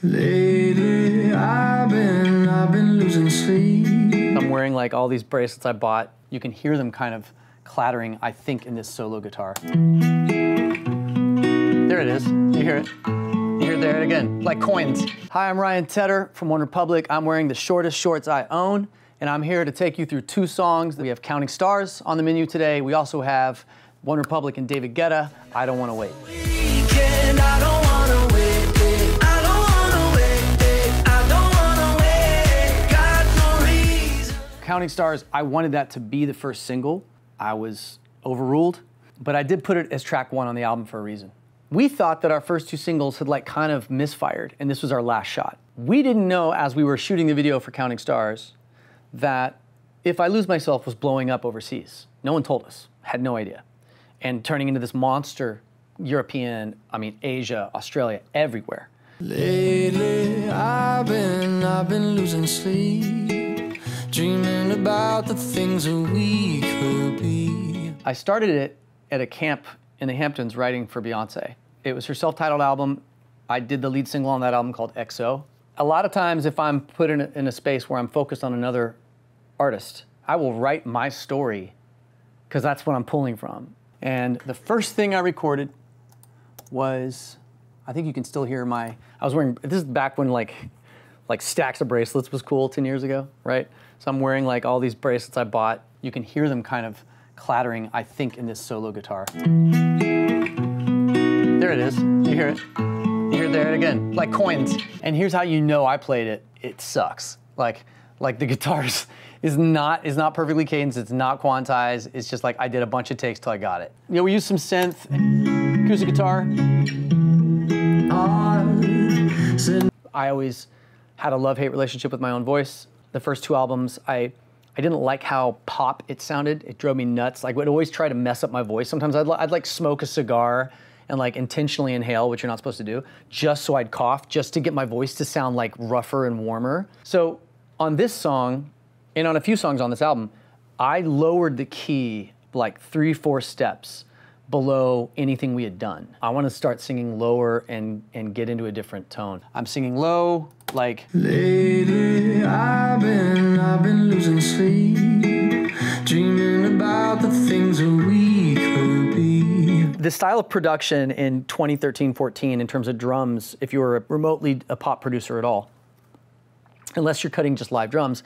Lately, I've been losing sleep. I'm wearing like all these bracelets I bought. You can hear them kind of clattering, I think, in this solo guitar. There it is. You hear it. You hear there it again, like coins. Hi, I'm Ryan Tedder from OneRepublic. I'm wearing the shortest shorts I own, and I'm here to take you through two songs. We have Counting Stars on the menu today. We also have OneRepublic and David Guetta, I Don't Wanna Wait. Counting Stars, I wanted that to be the first single. I was overruled, but I did put it as track one on the album for a reason. We thought that our first two singles had like kind of misfired, and this was our last shot. We didn't know as we were shooting the video for Counting Stars that If I Lose Myself was blowing up overseas. No one told us, had no idea. And turning into this monster, European, Asia, Australia, everywhere. Lately, I've been losing sleep, dreaming about the things that we could be. I started it at a camp in the Hamptons writing for Beyonce. It was her self-titled album. I did the lead single on that album called XO. A lot of times if I'm put in a space where I'm focused on another artist, I will write my story because that's what I'm pulling from. And the first thing I recorded was, I think you can still hear I was wearing, this is back when like stacks of bracelets was cool 10 years ago, right? So I'm wearing like all these bracelets I bought. You can hear them kind of clattering, I think, in this solo guitar. There it is, you hear it. You hear there it again, like coins. And here's how you know I played it. It sucks. Like the guitars is not perfectly cadenced, it's not quantized, it's just like I did a bunch of takes till I got it. You know, we used some synth, acoustic guitar. I always had a love-hate relationship with my own voice. The first two albums, I didn't like how pop it sounded. It drove me nuts. Like, I would always try to mess up my voice. Sometimes I'd like smoke a cigar and like intentionally inhale, which you're not supposed to do, just so I'd cough, just to get my voice to sound like rougher and warmer. So on this song, and on a few songs on this album, I lowered the key like 3-4 steps below anything we had done. I want to start singing lower and get into a different tone. I'm singing low, like. Lately, I've been losing sleep, dreaming about the things that we could be. The style of production in 2013-14 in terms of drums, if you were remotely a pop producer at all, unless you're cutting just live drums,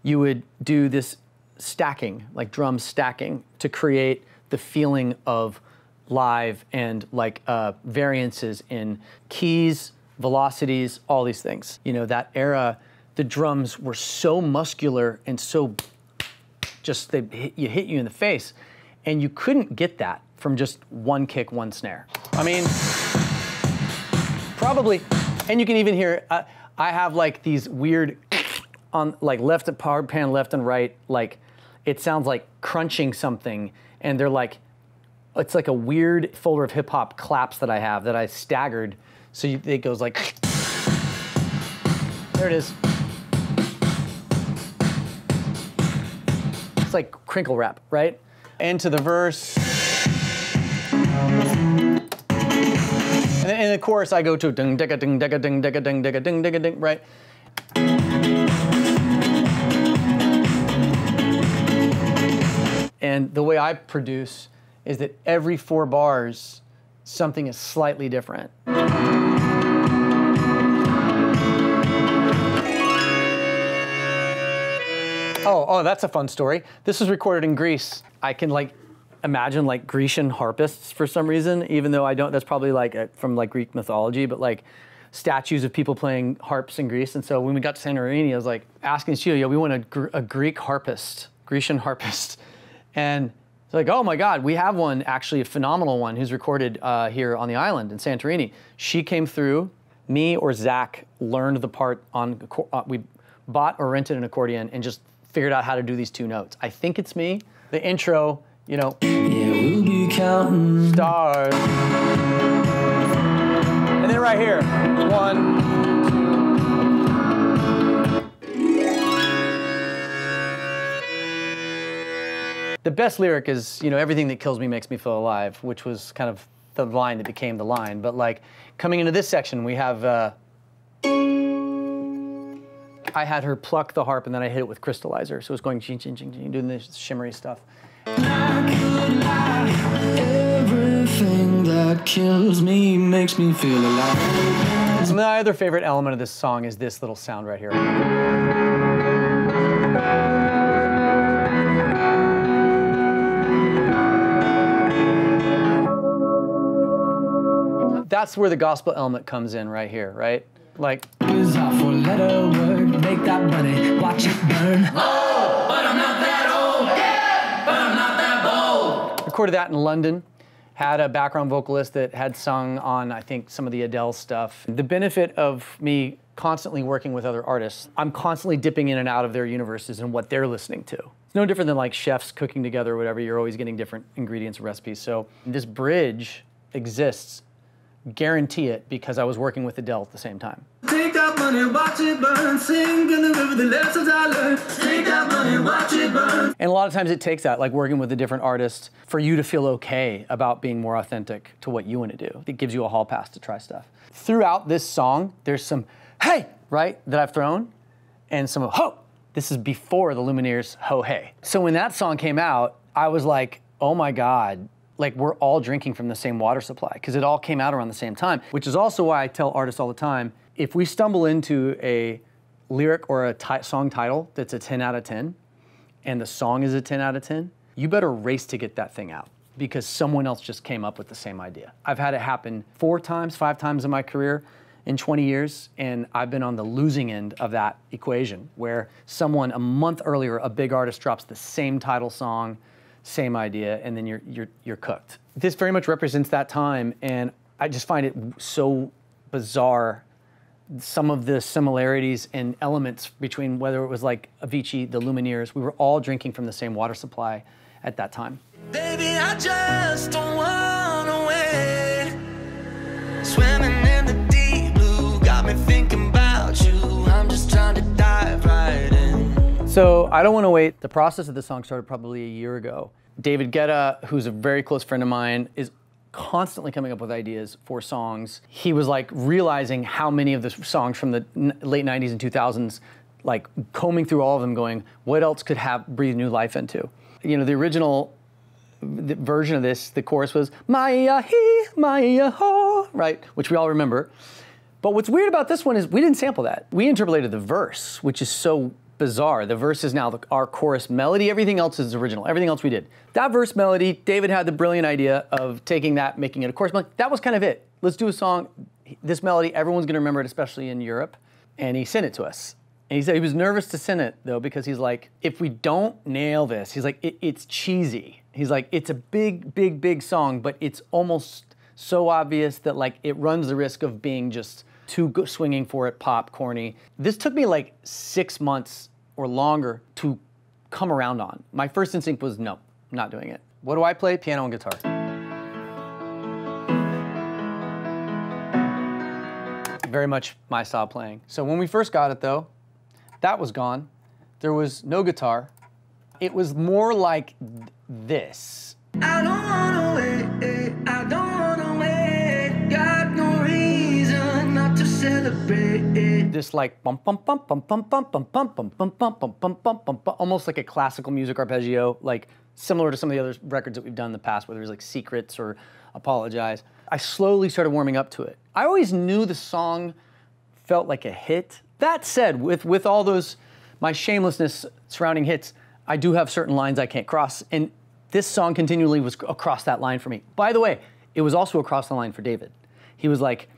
you would do this stacking, like drum stacking, to create the feeling of live and like variances in keys, velocities, all these things. You know, that era, the drums were so muscular and so just, hit you in the face, and you couldn't get that from just one kick, one snare. I mean, probably, and you can even hear, I have like these weird, on like left and power pan, left and right, like it sounds like crunching something, and they're like, it's like a weird folder of hip hop claps that I have that I staggered, so it goes like, there it is. It's like crinkle rap, right? Into the verse. And then in the chorus, I go to ding digga ding digga ding digga ding digga ding digga ding, right? And the way I produce is that every 4 bars, something is slightly different. Oh, that's a fun story. This was recorded in Greece. I can like imagine like Grecian harpists for some reason, even though I don't, that's probably like from like Greek mythology, but like statues of people playing harps in Greece. And so when we got to Santorini, I was like asking Sheila, yo, we want a Greek harpist, Grecian harpist. And it's like, oh my God, we have one, actually a phenomenal one who's recorded here on the island in Santorini. She came through, me or Zach learned the part on, we bought or rented an accordion and just figured out how to do these 2 notes. I think it's me. The intro, you know, Yeah, we'll be counting stars. And then right here, 1, 2. The best lyric is, you know, everything that kills me makes me feel alive, which was kind of the line that became the line. But like coming into this section, we have I had her pluck the harp and then I hit it with crystallizer. So it was going ching, ching, ching, ching, doing this shimmery stuff. Everything that kills me makes me feel alive. So my other favorite element of this song is this little sound right here. That's where the gospel element comes in right here, right? Like, Is a four-letter word, make that money, watch it burn. Oh, but I'm not that old, yeah, but I'm not that bold. recorded that in London, had a background vocalist that had sung on, I think, some of the Adele stuff. The benefit of me constantly working with other artists, I'm constantly dipping in and out of their universes and what they're listening to. It's no different than like chefs cooking together or whatever, you're always getting different ingredients and recipes. So this bridge exists, guarantee it, because I was working with Adele at the same time. Take that money, watch it burn, sing in the river the lessons I learned. Take that money, watch it burn. And a lot of times it takes that, like working with a different artist, for you to feel okay about being more authentic to what you want to do. It gives you a hall pass to try stuff. Throughout this song, there's some hey, right, that I've thrown, and some ho. This is before the Lumineers' ho hey. So when that song came out, I was like, oh my God, like we're all drinking from the same water supply, because it all came out around the same time, which is also why I tell artists all the time, if we stumble into a lyric or a song title that's a 10 out of 10, and the song is a 10 out of 10, you better race to get that thing out, because someone else just came up with the same idea. I've had it happen 4 times, 5 times in my career in 20 years, and I've been on the losing end of that equation, where someone a month earlier, a big artist drops the same title song, same idea, and then you're cooked. This very much represents that time, and I just find it so bizarre, some of the similarities and elements between whether it was like Avicii, the Lumineers, we were all drinking from the same water supply at that time. Baby, I just don't wanna wait. Swimming in the deep blue, got me thinking about you. I'm just trying to dive right in. So I Don't Want to Wait, the process of the song started probably a year ago. David Guetta, who's a very close friend of mine, is constantly coming up with ideas for songs. He was like realizing how many of the songs from the late 90s and 2000s, like combing through all of them going, what else could have breathe new life into? You know, the original version of this, the chorus was, Maya he, Maya ho, right? Which we all remember. But what's weird about this one is we didn't sample that. We interpolated the verse, which is so bizarre. The verse is now our chorus melody. Everything else is original. Everything else we did. That verse melody, David had the brilliant idea of taking that, making it a chorus melody. That was kind of it. Let's do a song, this melody, everyone's gonna remember it, especially in Europe. And he sent it to us. And he said he was nervous to send it though, because he's like, if we don't nail this, he's like, it's cheesy. He's like, it's a big, big, big song, but it's almost so obvious that like it runs the risk of being just too swinging for it, pop, corny. This took me like 6 months or longer to come around on. My first instinct was, no, I'm not doing it. What do I play? Piano and guitar. Very much my style playing. So when we first got it though, that was gone. There was no guitar. It was more like this. I don't wanna wait, I don't wanna wait. Got no reason not to celebrate. This like bum bum bum bum bum bum bum bum bum bum bum bum bum bum bum, almost like a classical music arpeggio, like similar to some of the other records that we've done in the past, whether it was like Secrets or Apologize. I slowly started warming up to it. I always knew the song felt like a hit. That said, with all those, my shamelessness surrounding hits, I do have certain lines I can't cross, and this song continually was across that line for me. By the way, it was also across the line for David. He was like,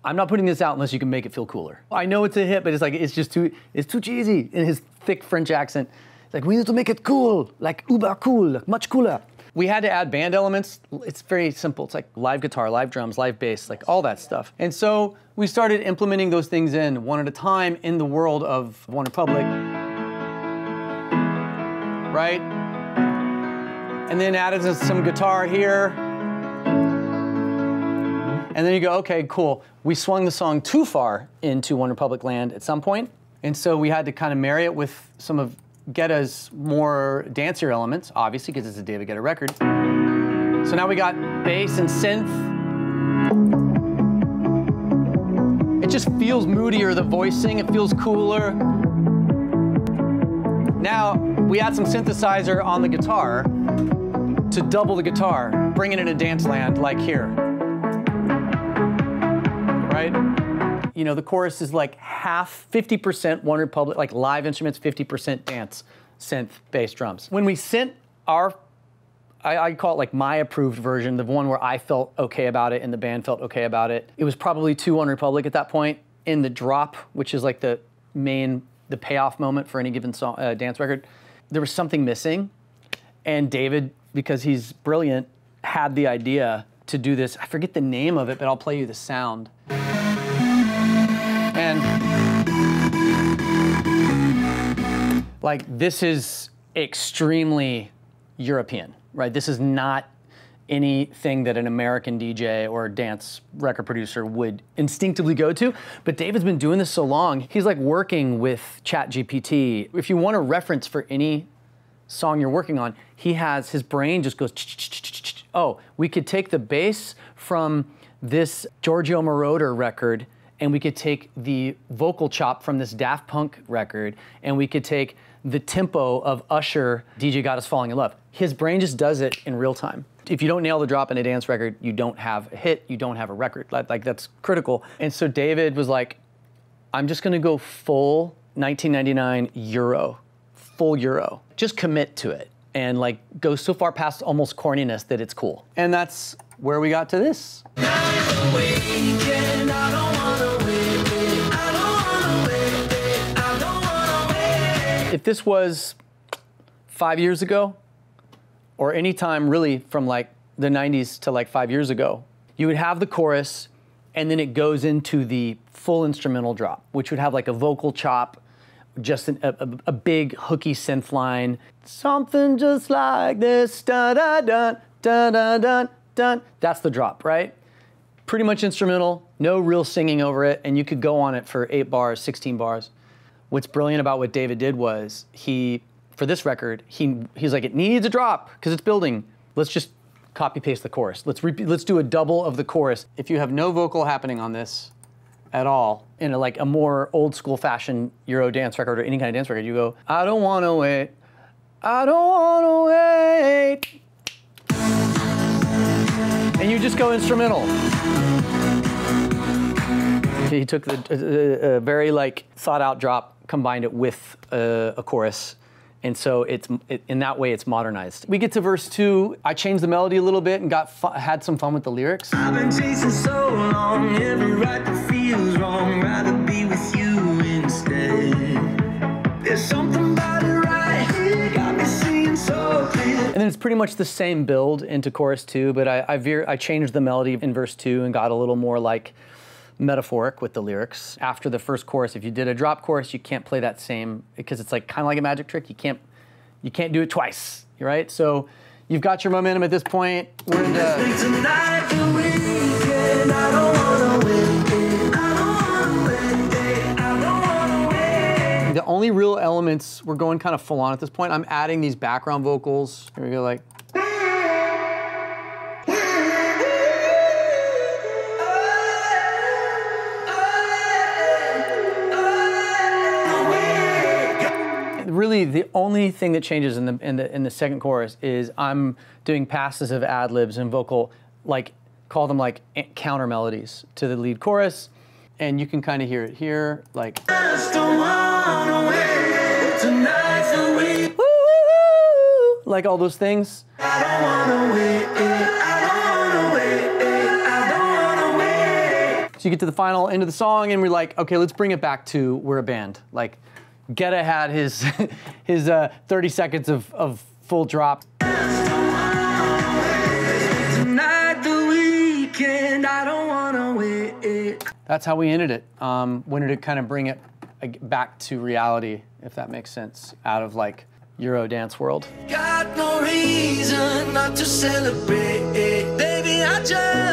I'm not putting this out unless you can make it feel cooler. I know it's a hit, but it's like, it's too cheesy in his thick French accent. Like, we need to make it cool, like uber cool, like much cooler. We had to add band elements. It's very simple. It's like live guitar, live drums, live bass, like all that stuff. And so we started implementing those things in one at a time in the world of OneRepublic, right? And then added some guitar here. And then you go, okay, cool. We swung the song too far into OneRepublic land at some point. And so we had to kind of marry it with some of Guetta's more dancier elements, obviously, because it's a David Guetta record. So now we got bass and synth. It just feels moodier, the voicing, it feels cooler. Now, we add some synthesizer on the guitar to double the guitar, bringing it into dance land like here. Right? You know, the chorus is like half, 50% OneRepublic, like live instruments, 50% dance, synth, bass, drums. When we sent our, I call it like my approved version, the one where I felt okay about it and the band felt okay about it, it was probably to OneRepublic at that point. In the drop, which is like the payoff moment for any given song, dance record, there was something missing. And David, because he's brilliant, had the idea to do this. I forget the name of it, but I'll play you the sound. And like, this is extremely European, right? This is not anything that an American DJ or dance record producer would instinctively go to. But David's been doing this so long, he's like working with ChatGPT. If you want a reference for any song you're working on, his brain just goes, oh, we could take the bass from this Giorgio Moroder record, and we could take the vocal chop from this Daft Punk record, and we could take the tempo of Usher, DJ Guetta's Falling in Love. His brain just does it in real time. If you don't nail the drop in a dance record, you don't have a hit, you don't have a record. Like, that's critical. And so David was like, I'm just gonna go full 1999 Euro, full Euro. Just commit to it and like go so far past almost corniness that it's cool. And that's where we got to this. If this was 5 years ago, or any time really from like the 90s to like 5 years ago, you would have the chorus and then it goes into the full instrumental drop, which would have like a vocal chop, just a big hooky synth line. Something just like this, da da da da da da da. That's the drop, right? Pretty much instrumental, no real singing over it, and you could go on it for 8 bars, 16 bars. What's brilliant about what David did was for this record, he's like, it needs a drop because it's building. Let's just copy paste the chorus. Let's do a double of the chorus. If you have no vocal happening on this at all, in a more old school fashion Euro dance record or any kind of dance record, you go, I don't wanna wait, I don't wanna wait. And you just go instrumental. He took a very like thought out drop, combined it with a chorus. And so in that way, it's modernized. We get to verse 2. I changed the melody a little bit and had some fun with the lyrics. I've been chasing so long, every right that feels wrong, rather be with you instead. There's something about it right here, got me seeing so clear. And then it's pretty much the same build into chorus 2, but I changed the melody in verse 2 and got a little more like metaphoric with the lyrics. After the first chorus, if you did a drop chorus, you can't play that same, because it's like kind of like a magic trick. You can't do it twice, right? So you've got your momentum at this point. We're into the only real elements, we're going kind of full on at this point. I'm adding these background vocals. Here we go, like. Really, the only thing that changes in the second chorus is I'm doing passive ad libs and vocal, like, call them like counter melodies to the lead chorus, and you can kind of hear it here, like. Like all those things. I don't wanna wait, I don't wanna wait, I don't wanna wait. So you get to the final end of the song, and we're like, okay, let's bring it back to we're a band, like. Guetta had his 30 seconds of full drop. Tonight, the weekend, I don't wanna wait. That's how we ended it. Wanted to kind of bring it back to reality, if that makes sense, out of like Euro dance world. Got no reason not to celebrate, baby, I just